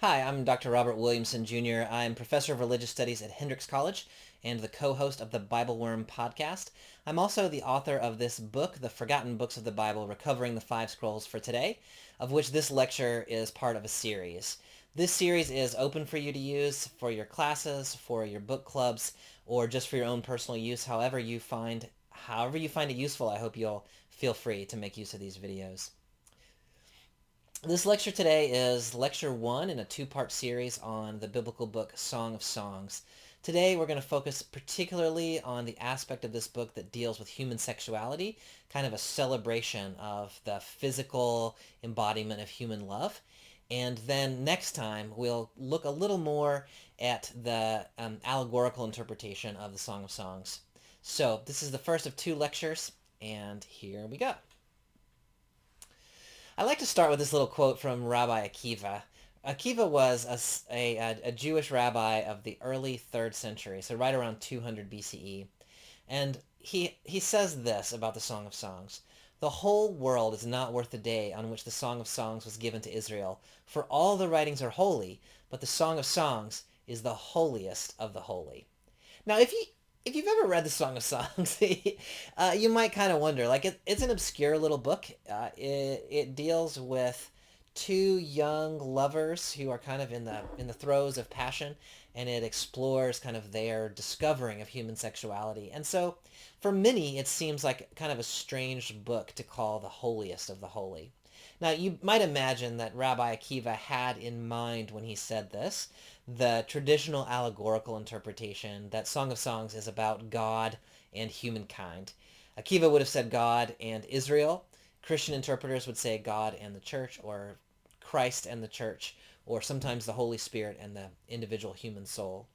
Hi, I'm Dr. Robert Williamson Jr. I'm professor of religious studies at Hendrix College and the co-host of the Bible Worm podcast. I'm also the author of this book, The Forgotten Books of the Bible, Recovering the Five Scrolls for Today, of which this lecture is part of a series. This series is open for you to use for your classes, for your book clubs, or just for your own personal use, however you find it useful. I hope you'll feel free to make use of these videos. This lecture today is lecture one in a two-part series on the biblical book Song of Songs. Today we're going to focus particularly on the aspect of this book that deals with human sexuality, kind of a celebration of the physical embodiment of human love. And then next time we'll look a little more at the allegorical interpretation of the Song of Songs. So this is the first of two lectures, and here we go. I like to start with this little quote from Rabbi Akiva. Akiva was a Jewish rabbi of the early 3rd century, so right around 200 BCE. And he says this about the Song of Songs. The whole world is not worth the day on which the Song of Songs was given to Israel, for all the writings are holy, but the Song of Songs is the holiest of the holy. Now, if you've ever read the Song of Songs, you might kind of wonder. Like it's an obscure little book. It deals with two young lovers who are kind of in the throes of passion, and it explores kind of their discovering of human sexuality. And so, for many, it seems like kind of a strange book to call the holiest of the holy. Now, you might imagine that Rabbi Akiva had in mind when he said this the traditional allegorical interpretation that Song of Songs is about God and humankind. Akiva would have said God and Israel. Christian interpreters would say God and the church, or Christ and the church, or sometimes the Holy Spirit and the individual human soul.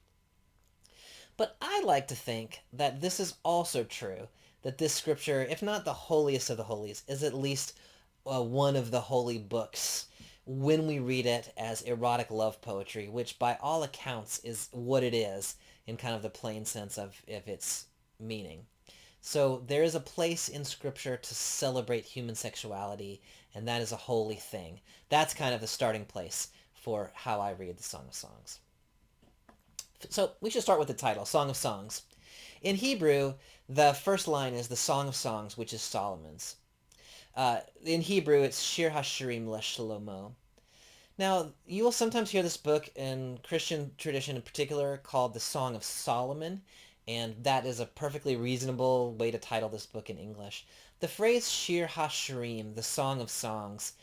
But I like to think that this is also true, that this scripture, if not the holiest of the holies, is at least one of the holy books when we read it as erotic love poetry, which by all accounts is what it is in kind of the plain sense of its meaning. So there is a place in Scripture to celebrate human sexuality, and that is a holy thing. That's kind of the starting place for how I read the Song of Songs. So we should start with the title, Song of Songs. In Hebrew, the first line is the Song of Songs, which is Solomon's. In Hebrew, it's Shir HaShirim LeShlomo. Now, you will sometimes hear this book in Christian tradition in particular called the Song of Solomon, and that is a perfectly reasonable way to title this book in English. The phrase Shir HaShirim, the Song of Songs,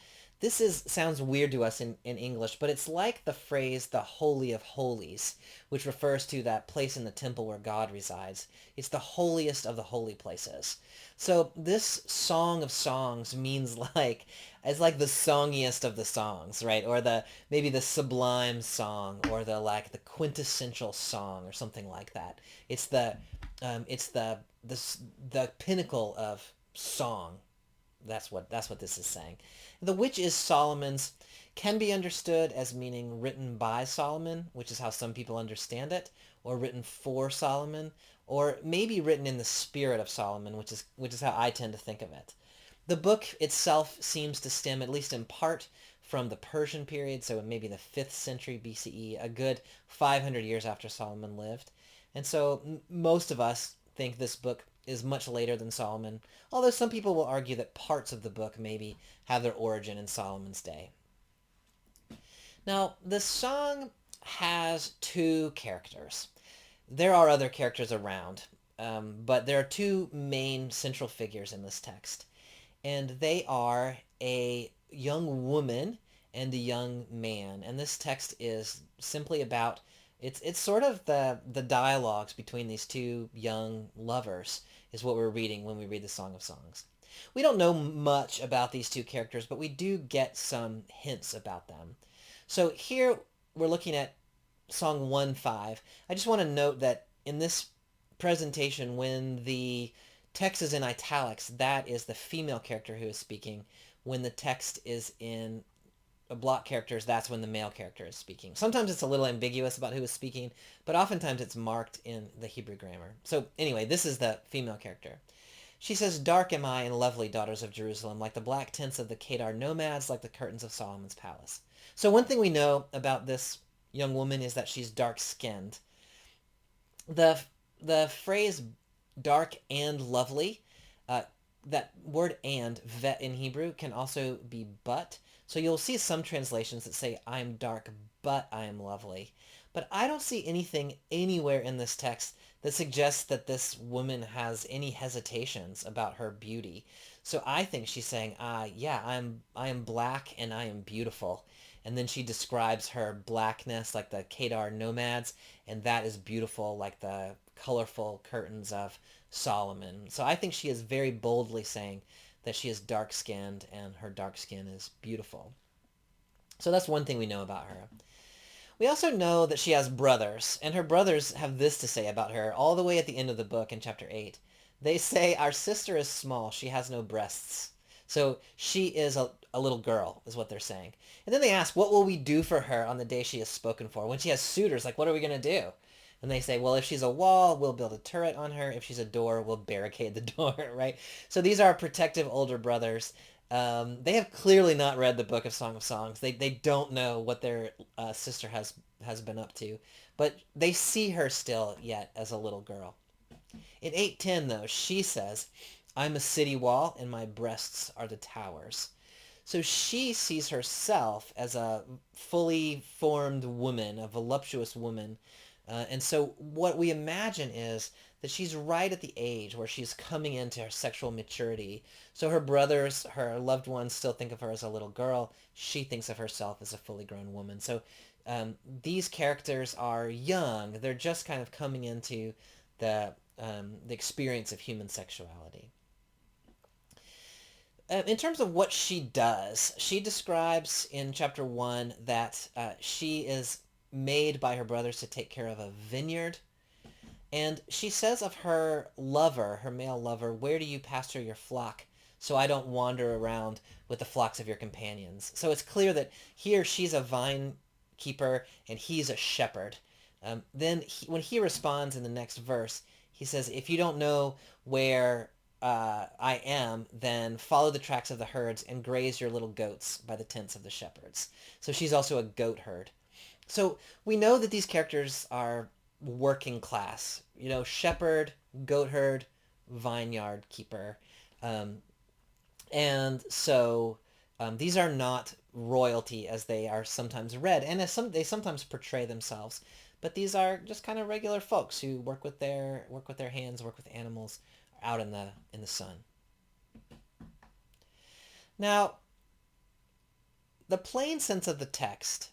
sounds weird to us in English, but it's like the phrase the Holy of Holies, which refers to that place in the temple where God resides. It's the holiest of the holy places. So this Song of Songs means it's like the songiest of the songs, right? Or maybe the sublime song, or the quintessential song, or something like that. It's the pinnacle of song. That's what this is saying. The which is Solomon's can be understood as meaning written by Solomon, which is how some people understand it, or written for Solomon, or maybe written in the spirit of Solomon, which is how I tend to think of it. The book itself seems to stem, at least in part, from the Persian period, so maybe the 5th century BCE, a good 500 years after Solomon lived. And so most of us think this book is much later than Solomon, although some people will argue that parts of the book maybe have their origin in Solomon's day. Now, the song has two characters. There are other characters around, but there are two main central figures in this text, and they are a young woman and a young man. And this text is simply about it's sort of the dialogues between these two young lovers is what we're reading when we read the Song of Songs. We don't know much about these two characters, but we do get some hints about them. So here we're looking at Song 1:5. I just want to note that in this presentation, when the text is in italics, that is the female character who is speaking. When the text is in block characters, that's when the male character is speaking. Sometimes it's a little ambiguous about who is speaking, but oftentimes it's marked in the Hebrew grammar. So anyway, this is the female character. She says, "Dark am I and lovely, daughters of Jerusalem, like the black tents of the Kedar nomads, like the curtains of Solomon's palace. So one thing we know about this young woman is that she's dark-skinned. The the phrase dark and lovely, uh, that word and, vet in Hebrew, can also be but. So you'll see some translations that say, I'm dark, but I am lovely. But I don't see anything anywhere in this text that suggests that this woman has any hesitations about her beauty. So I think she's saying, yeah, I am black and I am beautiful. And then she describes her blackness like the Kedar nomads, and that is beautiful like the colorful curtains of Solomon. So I think she is very boldly saying that she is dark-skinned and her dark skin is beautiful. So that's one thing we know about her. We also know that she has brothers, and her brothers have this to say about her all the way at the end of the book in chapter 8. They say, our sister is small, she has no breasts. So she is a little girl, is what they're saying. And then they ask, what will we do for her on the day she is spoken for? When she has suitors, like, what are we going to do? And they say, well, if she's a wall, we'll build a turret on her. If she's a door, we'll barricade the door, right? So these are protective older brothers. They have clearly not read the Book of Song of Songs. They don't know what their sister has been up to, but they see her still yet as a little girl. In 8:10, though, she says, I'm a city wall and my breasts are the towers. So she sees herself as a fully formed woman, a voluptuous woman. And so what we imagine is that she's right at the age where she's coming into her sexual maturity. So her brothers, her loved ones still think of her as a little girl. She thinks of herself as a fully grown woman. So these characters are young. They're just kind of coming into the experience of human sexuality. In terms of what she does, she describes in chapter 1 that she is made by her brothers to take care of a vineyard. And she says of her lover, her male lover, where do you pasture your flock so I don't wander around with the flocks of your companions? So it's clear that here she's a vine keeper and he's a shepherd. Then when he responds in the next verse, he says, if you don't know where I am, then follow the tracks of the herds and graze your little goats by the tents of the shepherds. So she's also a goat herd. So we know that these characters are working class. Shepherd, goat herd, vineyard keeper. Um, and so these are not royalty as they are sometimes read, and they sometimes portray themselves. But these are just kind of regular folks who work with their hands, work with animals out in the sun. Now, the plain sense of the text,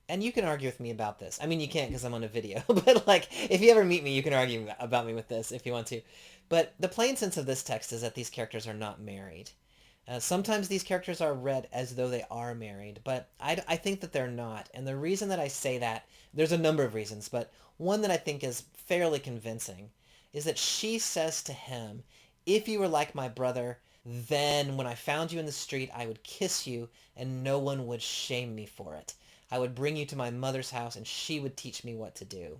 and you can argue with me about this. I mean, you can't because I'm on a video, but like, if you ever meet me, you can argue about me with this if you want to. But the plain sense of this text is that these characters are not married. Sometimes these characters are read as though they are married, but I think that they're not. And the reason that I say that, there's a number of reasons, but one that I think is fairly convincing is that she says to him, if you were like my brother, then when I found you in the street, I would kiss you and no one would shame me for it. I would bring you to my mother's house and she would teach me what to do.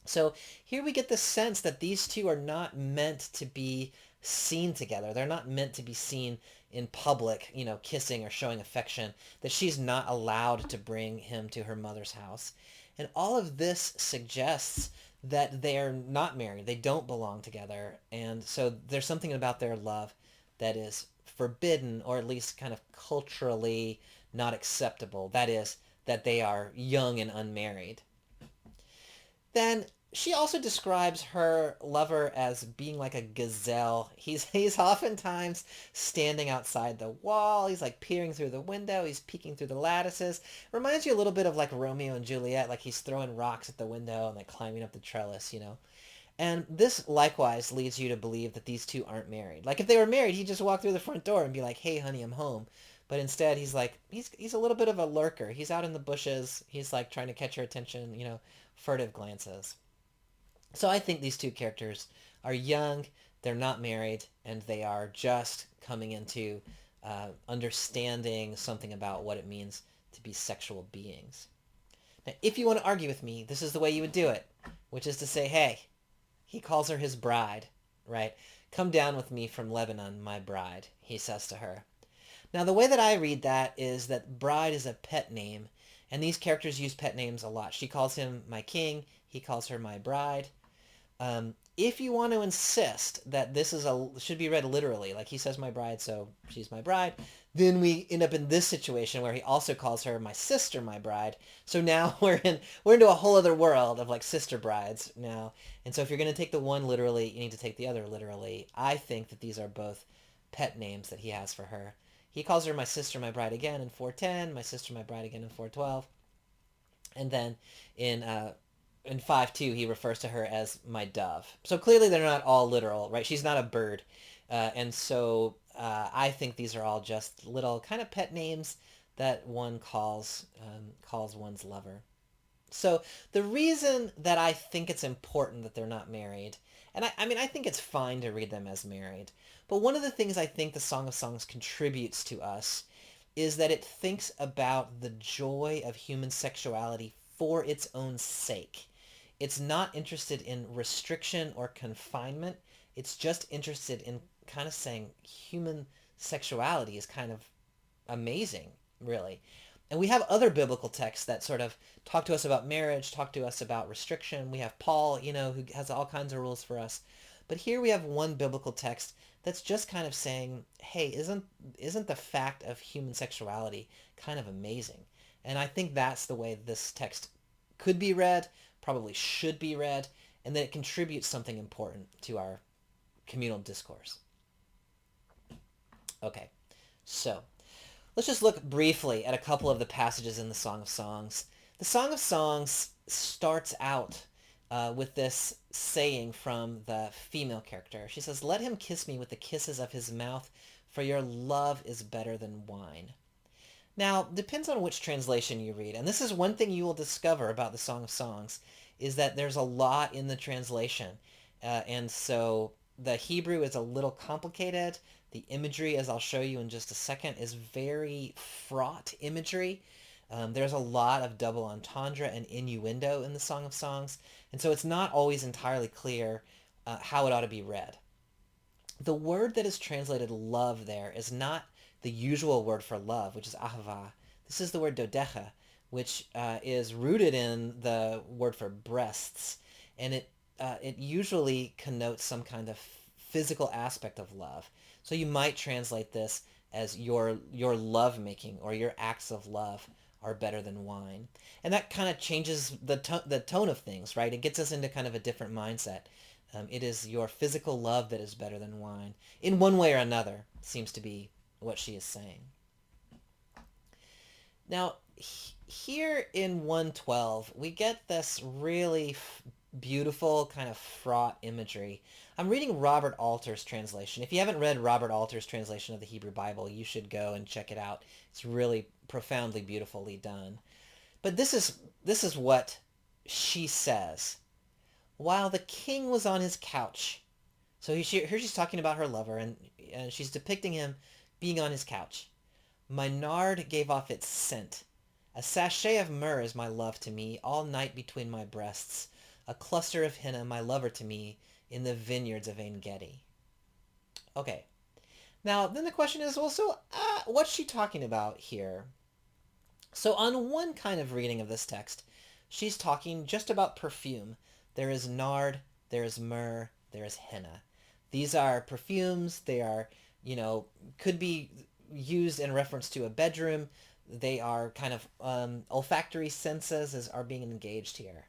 So here we get the sense that these two are not meant to be seen together. They're not meant to be seen in public, kissing or showing affection, that she's not allowed to bring him to her mother's house. And all of this suggests that they're not married. They don't belong together. And so there's something about their love that is forbidden, or at least kind of culturally not acceptable. That is, that they are young and unmarried. Then she also describes her lover as being like a gazelle. He's oftentimes standing outside the wall. He's like peering through the window. He's peeking through the lattices. Reminds you a little bit of like Romeo and Juliet, like he's throwing rocks at the window and like climbing up the trellis, And this likewise leads you to believe that these two aren't married. Like if they were married, he'd just walk through the front door and be like, hey, honey, I'm home. But instead, he's like, he's a little bit of a lurker. He's out in the bushes. He's like trying to catch her attention, furtive glances. So I think these two characters are young, they're not married, and they are just coming into understanding something about what it means to be sexual beings. Now, if you want to argue with me, this is the way you would do it, which is to say, hey, he calls her his bride, right? Come down with me from Lebanon, my bride, he says to her. Now, the way that I read that is that bride is a pet name, and these characters use pet names a lot. She calls him my king, he calls her my bride. If you want to insist that this is should be read literally, like he says my bride, so she's my bride, then we end up in this situation where he also calls her my sister, my bride. So now we're into a whole other world of like sister brides now. And so if you're going to take the one literally, you need to take the other literally. I think that these are both pet names that he has for her. He calls her my sister, my bride again in 410, my sister, my bride again in 412. And then in 5:2, he refers to her as my dove. So clearly they're not all literal, right? She's not a bird. And so I think these are all just little kind of pet names that one calls one's lover. So the reason that I think it's important that they're not married, and I mean, I think it's fine to read them as married, but one of the things I think the Song of Songs contributes to us is that it thinks about the joy of human sexuality for its own sake. It's not interested in restriction or confinement. It's just interested in kind of saying human sexuality is kind of amazing, really. And we have other biblical texts that sort of talk to us about marriage, talk to us about restriction. We have Paul, who has all kinds of rules for us. But here we have one biblical text that's just kind of saying, hey, isn't the fact of human sexuality kind of amazing? And I think that's the way this text could be read, probably should be read, and that it contributes something important to our communal discourse. Okay, so let's just look briefly at a couple of the passages in the Song of Songs. The Song of Songs starts out with this saying from the female character. She says, "Let him kiss me with the kisses of his mouth, for your love is better than wine." Now, depends on which translation you read, and this is one thing you will discover about the Song of Songs, is that there's a lot in the translation, and so the Hebrew is a little complicated. The imagery, as I'll show you in just a second, is very fraught imagery. There's a lot of double entendre and innuendo in the Song of Songs, and so it's not always entirely clear how it ought to be read. The word that is translated love there is not the usual word for love, which is ahava. This is the word dodecha, which is rooted in the word for breasts, and it usually connotes some kind of physical aspect of love. So you might translate this as your love making or your acts of love are better than wine. And that kind of changes the tone of things, right? It gets us into kind of a different mindset. It is your physical love that is better than wine. In one way or another, seems to be what she is saying. Now, here in 112, we get this really beautiful kind of fraught imagery. I'm reading Robert Alter's translation. If you haven't read Robert Alter's translation of the Hebrew Bible, you should go and check it out. It's really profoundly beautifully done. But this is what she says. While the king was on his couch. So here she's talking about her lover, and she's depicting him being on his couch. My nard gave off its scent. A sachet of myrrh is my love to me, all night between my breasts. A cluster of henna, my lover to me, in the vineyards of En-Gedi. Okay. Now, then the question is, well, so what's she talking about here? So on one kind of reading of this text, she's talking just about perfume. There is nard, there is myrrh, there is henna. These are perfumes. They are, could be used in reference to a bedroom. They are kind of olfactory senses are being engaged here.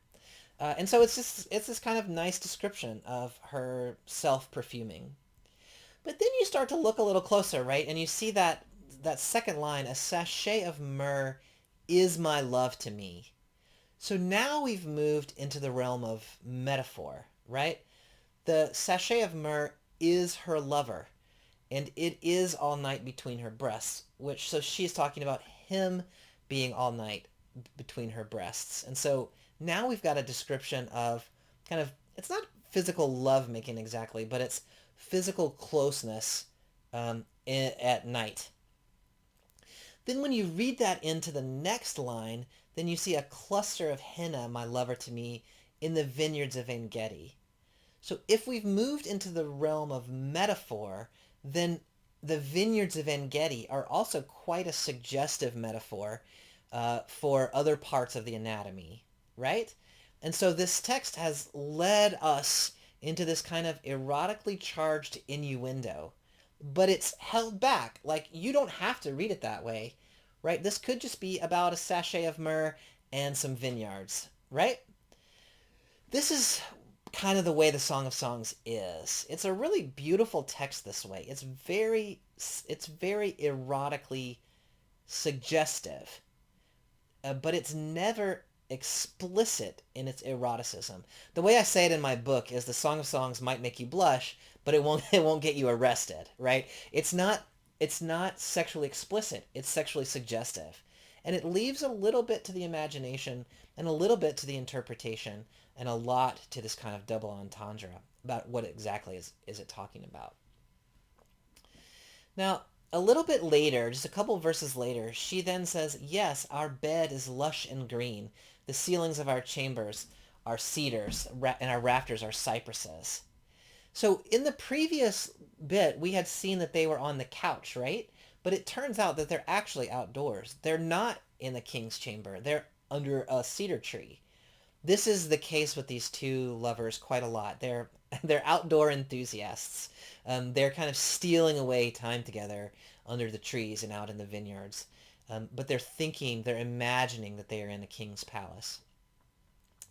And so it's this kind of nice description of her self-perfuming. But then you start to look a little closer, right? And you see that second line, a sachet of myrrh is my love to me. So now we've moved into the realm of metaphor, right? The sachet of myrrh is her lover, and it is all night between her breasts, so she's talking about him being all night between her breasts. And so now we've got a description of kind of, it's not physical love making exactly, but it's physical closeness at night. Then when you read that into the next line, then you see a cluster of henna, my lover to me, in the vineyards of En-Gedi. So if we've moved into the realm of metaphor, then the vineyards of En-Gedi are also quite a suggestive metaphor for other parts of the anatomy, right? And so this text has led us into this kind of erotically charged innuendo, but it's held back. Like, you don't have to read it that way, right? This could just be about a sachet of myrrh and some vineyards, right? This is kind of the way the Song of Songs is. It's a really beautiful text this way. It's very erotically suggestive, but it's never explicit in its eroticism. The way I say it in my book is the Song of Songs might make you blush, but it won't get you arrested, right? It's not sexually explicit. It's sexually suggestive. And it leaves a little bit to the imagination and a little bit to the interpretation and a lot to this kind of double entendre about what exactly is it talking about. Now, a little bit later, just a couple verses later, she then says, yes, our bed is lush and green. The ceilings of our chambers are cedars, and our rafters are cypresses. So in the previous bit, we had seen that they were on the couch, right? But it turns out that they're actually outdoors. They're not in the king's chamber. They're under a cedar tree. This is the case with these two lovers quite a lot. They're outdoor enthusiasts. They're kind of stealing away time together under the trees and out in the vineyards. But they're imagining that they are in a king's palace.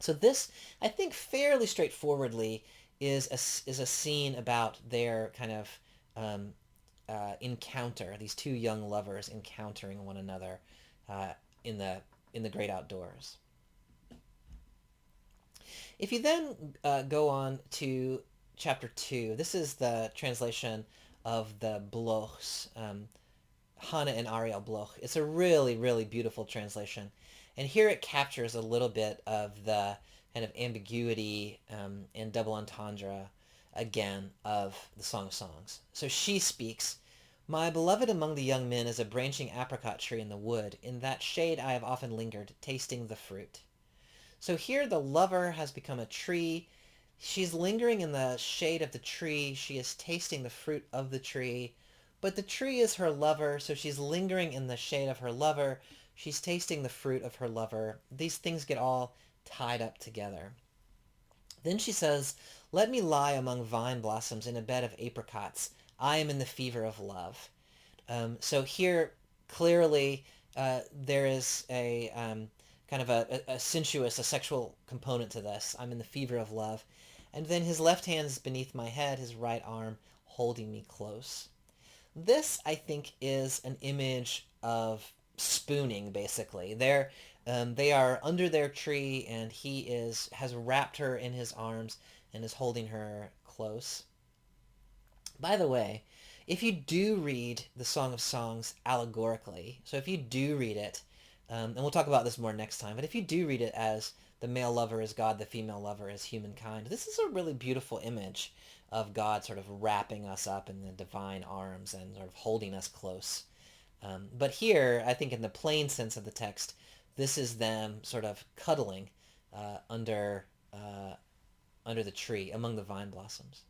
So this, I think, fairly straightforwardly is a scene about their kind of encounter. These two young lovers encountering one another uh, in the great outdoors. If you then go on to chapter 2, this is the translation of the Blochs, Hannah and Ariel Bloch. It's a really, really beautiful translation. And here it captures a little bit of the kind of ambiguity and double entendre, again, of the Song of Songs. So she speaks, my beloved among the young men is a branching apricot tree in the wood. In that shade I have often lingered, tasting the fruit. So here the lover has become a tree. She's lingering in the shade of the tree. She is tasting the fruit of the tree. But the tree is her lover, so she's lingering in the shade of her lover. She's tasting the fruit of her lover. These things get all tied up together. Then she says, let me lie among vine blossoms in a bed of apricots. I am in the fever of love. So here, clearly, there is a kind of a sensuous, a sexual component to this. I'm in the fever of love. And then his left hand is beneath my head, his right arm holding me close. This, I think, is an image of spooning, basically. They are under their tree, and has wrapped her in his arms and is holding her close. By the way, if you do read the Song of Songs allegorically, so if you do read it, and we'll talk about this more next time, but if you do read it as the male lover is God, the female lover is humankind, this is a really beautiful image of God sort of wrapping us up in the divine arms and sort of holding us close. But here, I think in the plain sense of the text, this is them sort of cuddling under the tree, among the vine blossoms.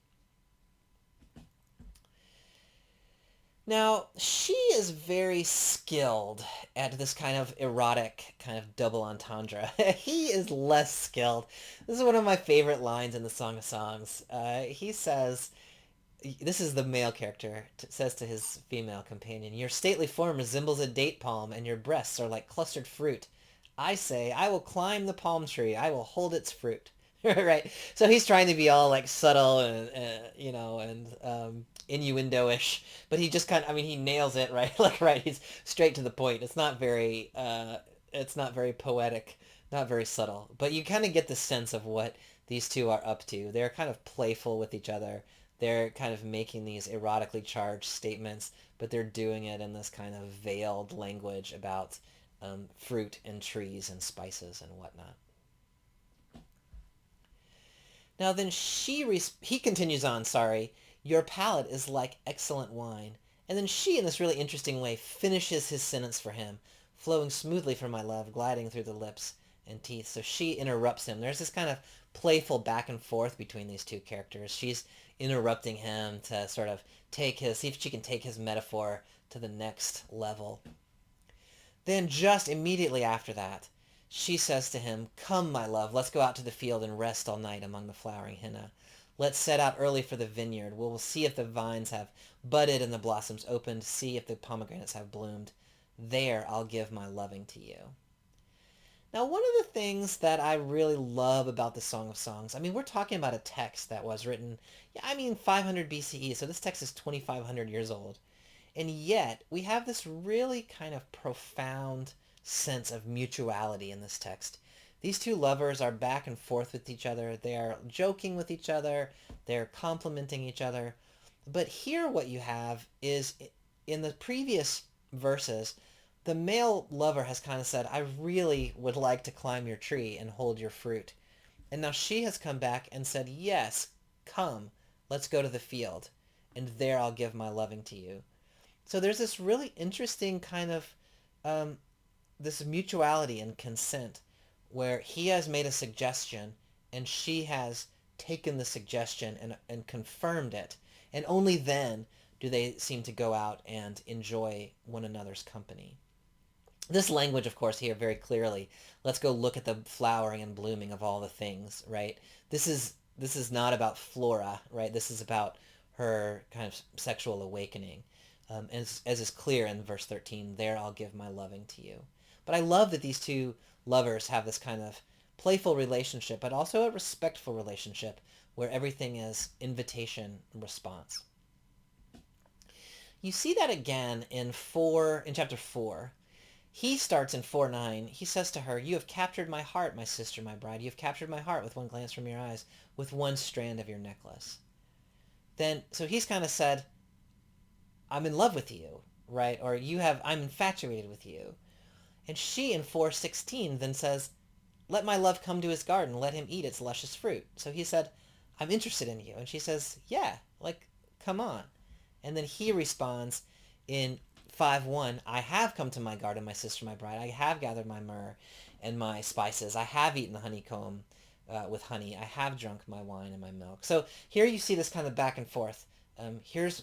Now, she is very skilled at this kind of erotic, kind of double entendre. He is less skilled. This is one of my favorite lines in the Song of Songs. He says, this is the male character, says to his female companion, your stately form resembles a date palm, and your breasts are like clustered fruit. I say, I will climb the palm tree. I will hold its fruit. Right? So he's trying to be all like subtle and innuendo-ish, but he just kind of, I mean, he nails it, right? Like, right, he's straight to the point. It's not very poetic, not very subtle, but you kind of get the sense of what these two are up to. They're kind of playful with each other. They're kind of making these erotically charged statements, but they're doing it in this kind of veiled language about fruit and trees and spices and whatnot. Now then he continues on, sorry, your palate is like excellent wine. And then she, in this really interesting way, finishes his sentence for him, flowing smoothly from my love, gliding through the lips, and teeth. So she interrupts him. There's this kind of playful back and forth between these two characters. She's interrupting him to sort of see if she can take his metaphor to the next level. Then just immediately after that, she says to him, "Come, my love, let's go out to the field and rest all night among the flowering henna. Let's set out early for the vineyard. We'll see if the vines have budded and the blossoms opened, see if the pomegranates have bloomed. There I'll give my loving to you." Now, one of the things that I really love about the Song of Songs, I mean, we're talking about a text that was written, 500 BCE, so this text is 2,500 years old. And yet, we have this really kind of profound sense of mutuality in this text. These two lovers are back and forth with each other. They are joking with each other. They're complimenting each other. But here what you have is, in the previous verses, the male lover has kind of said, "I really would like to climb your tree and hold your fruit." And now she has come back and said, "Yes, come, let's go to the field, and there I'll give my loving to you." So there's this really interesting kind of this mutuality and consent where he has made a suggestion and she has taken the suggestion and confirmed it. And only then do they seem to go out and enjoy one another's company. This language, of course, here very clearly, let's go look at the flowering and blooming of all the things, right? This is not about Flora, right? This is about her kind of sexual awakening. As is clear in verse 13, "There I'll give my loving to you." But I love that these two lovers have this kind of playful relationship, but also a respectful relationship where everything is invitation and response. You see that again in chapter 4. He starts in 4:9. He says to her, "You have captured my heart, my sister, my bride. You have captured my heart with one glance from your eyes, with one strand of your necklace." So he's kind of said, "I'm in love with you," right? Or "I'm infatuated with you." And she in 4:16 then says, "Let my love come to his garden, let him eat its luscious fruit." So he said, "I'm interested in you." And she says, "Yeah, like, come on." And then he responds in 5:1, "I have come to my garden, my sister, my bride. I have gathered my myrrh and my spices. I have eaten the honeycomb with honey. I have drunk my wine and my milk." So here you see this kind of back and forth. Here's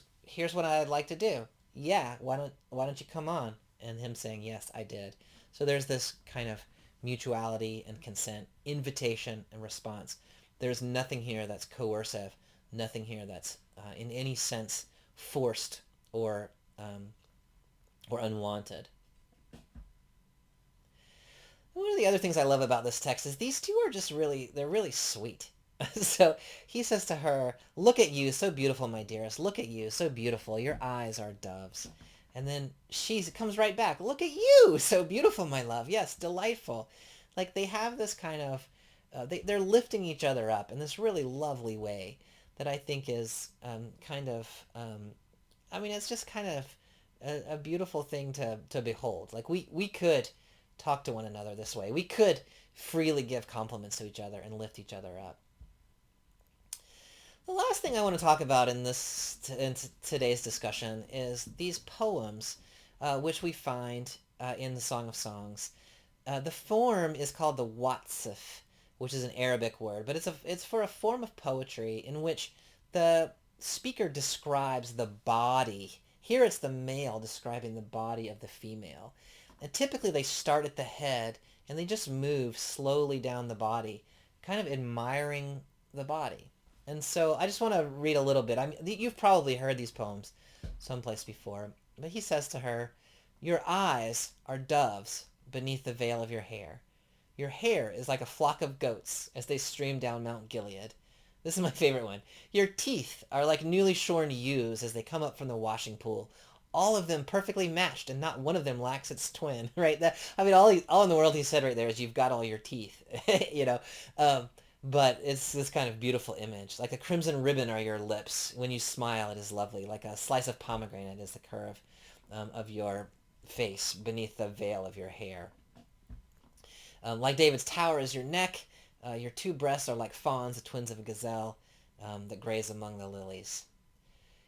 what I'd like to do. Yeah, why don't you come on? And him saying, "Yes, I did." So there's this kind of mutuality and consent, invitation and response. There's nothing here that's coercive, nothing here that's in any sense forced or unwanted. One of the other things I love about this text is these two are they're really sweet. So he says to her, "Look at you, so beautiful, my dearest. Look at you, so beautiful. Your eyes are doves." And then she comes right back, "Look at you, so beautiful, my love. Yes, delightful." Like they have this kind of, they're lifting each other up in this really lovely way that I think is it's just kind of a beautiful thing to behold. Like we could talk to one another this way. We could freely give compliments to each other and lift each other up. The last thing I want to talk about in today's discussion is these poems, which we find in the Song of Songs. The form is called the watsif, which is an Arabic word, but it's for a form of poetry in which the speaker describes the body. Here it's the male describing the body of the female. And typically they start at the head and they just move slowly down the body, kind of admiring the body. And so I just want to read a little bit. You've probably heard these poems someplace before. But he says to her, "Your eyes are doves beneath the veil of your hair. Your hair is like a flock of goats as they stream down Mount Gilead." This is my favorite one. "Your teeth are like newly shorn ewes as they come up from the washing pool. All of them perfectly matched, and not one of them lacks its twin." Right? All in the world he said right there is you've got all your teeth. you know. But it's this kind of beautiful image. Like a crimson ribbon are your lips. When you smile, it is lovely. Like a slice of pomegranate is the curve of your face beneath the veil of your hair. Like David's tower is your neck. Your two breasts are like fawns, the twins of a gazelle that graze among the lilies.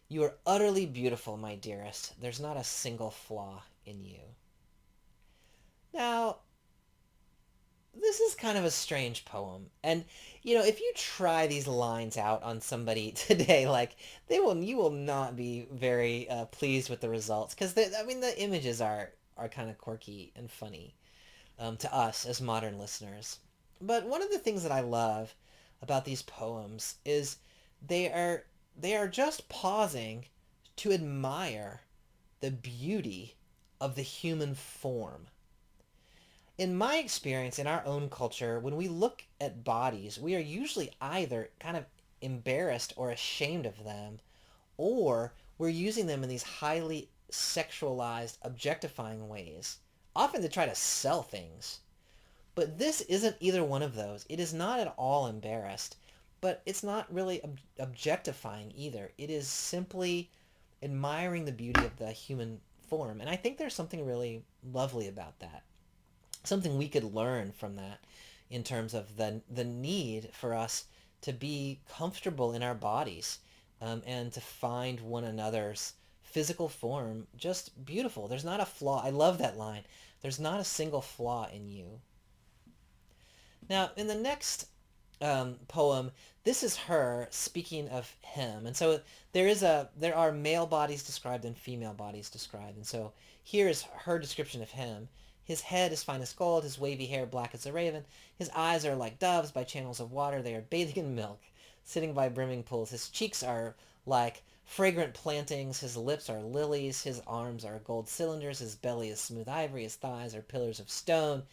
You are utterly beautiful, my dearest. There's not a single flaw in you. Now, this is kind of a strange poem. And, if you try these lines out on somebody today, like, you will not be very pleased with the results. Because, the images are kind of quirky and funny to us as modern listeners. But one of the things that I love about these poems is they are they are just pausing to admire the beauty of the human form. In my experience, in our own culture, when we look at bodies, we are usually either kind of embarrassed or ashamed of them, or we're using them in these highly sexualized, objectifying ways, often to try to sell things. But this isn't either one of those. It is not at all embarrassed, but it's not really objectifying either. It is simply admiring the beauty of the human form. And I think there's something really lovely about that. Something we could learn from that in terms of the need for us to be comfortable in our bodies, and to find one another's physical form just beautiful. There's not a flaw. I love that line. There's not a single flaw in you. Now, in the next poem, this is her speaking of him, and so there are male bodies described and female bodies described, and so here is her description of him. His head is fine as gold, his wavy hair black as a raven. His eyes are like doves by channels of water. They are bathing in milk, sitting by brimming pools. His cheeks are like fragrant plantings. His lips are lilies. His arms are gold cylinders. His belly is smooth ivory. His thighs are pillars of stone.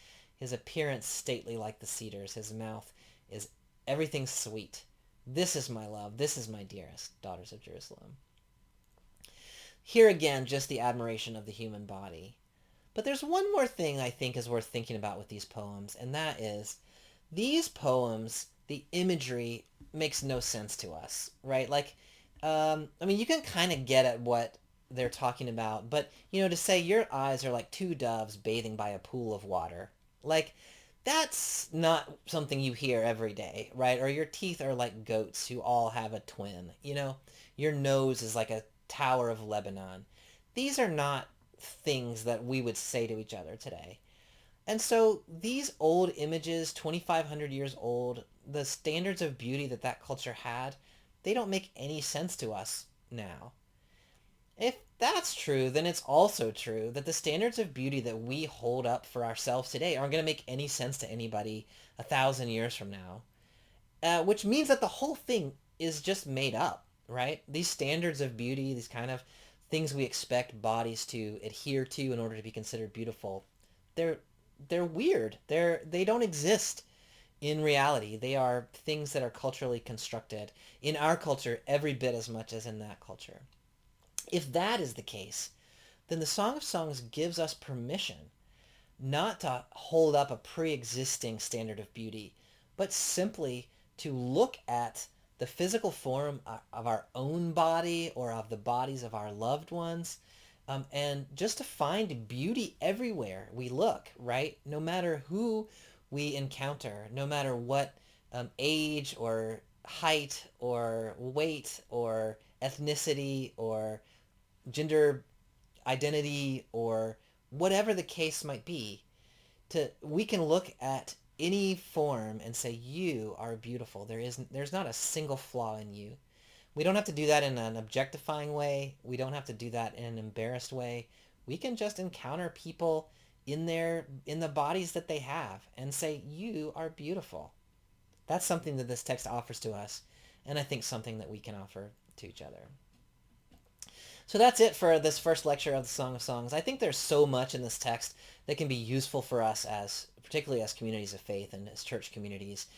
His appearance stately like the cedars. His mouth is everything sweet. This is my love. This is my dearest, daughters of Jerusalem. Here again, just the admiration of the human body. But there's one more thing I think is worth thinking about with these poems, and that is these poems, the imagery makes no sense to us, right? Like, you can kind of get at what they're talking about, but, to say your eyes are like two doves bathing by a pool of water, like, that's not something you hear every day, right? Or your teeth are like goats who all have a twin, Your nose is like a tower of Lebanon. These are not things that we would say to each other today. And so these old images, 2,500 years old, the standards of beauty that that culture had, they don't make any sense to us now. If that's true, then it's also true that the standards of beauty that we hold up for ourselves today aren't going to make any sense to anybody 1,000 years from now. Which means that the whole thing is just made up, right? These standards of beauty, these kind of things we expect bodies to adhere to in order to be considered beautiful, they're weird. They don't exist in reality. They are things that are culturally constructed in our culture every bit as much as in that culture. If that is the case, then the Song of Songs gives us permission not to hold up a pre-existing standard of beauty, but simply to look at the physical form of our own body or of the bodies of our loved ones, and just to find beauty everywhere we look, right? No matter who we encounter, no matter what age or height or weight or ethnicity or gender identity or whatever the case might be, we can look at any form and say, you are beautiful. There's not a single flaw in you. We don't have to do that in an objectifying way. We don't have to do that in an embarrassed way. We can just encounter people in the bodies that they have and say, you are beautiful. That's something that this text offers to us, and I think something that we can offer to each other. So that's it for this first lecture of the Song of Songs. I think there's so much in this text that can be useful for us, particularly as communities of faith and as church communities.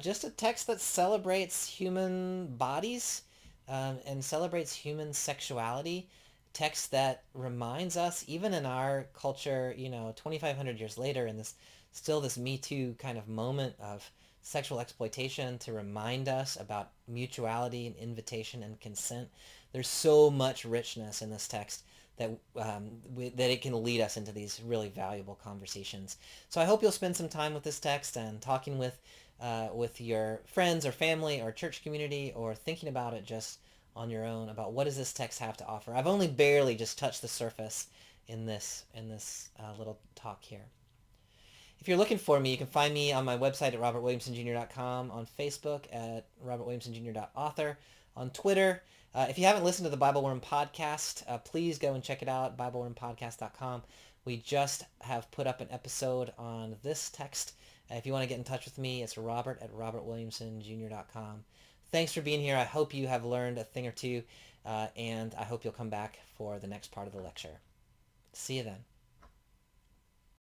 Just a text that celebrates human bodies, and celebrates human sexuality. Text that reminds us, even in our culture, 2,500 years later, in this Me Too kind of moment of sexual exploitation, to remind us about mutuality and invitation and consent. There's so much richness in this text that it can lead us into these really valuable conversations. So I hope you'll spend some time with this text and talking with your friends or family or church community, or thinking about it just on your own about what does this text have to offer. I've only barely just touched the surface in this little talk here. If you're looking for me, you can find me on my website at robertwilliamsonjr.com, on Facebook at robertwilliamsonjr.author, on Twitter. If you haven't listened to the Bible Worm podcast, please go and check it out, BibleWormPodcast.com. We just have put up an episode on this text. If you want to get in touch with me, it's robert at robertwilliamsonjr.com. Thanks for being here. I hope you have learned a thing or two, and I hope you'll come back for the next part of the lecture. See you then.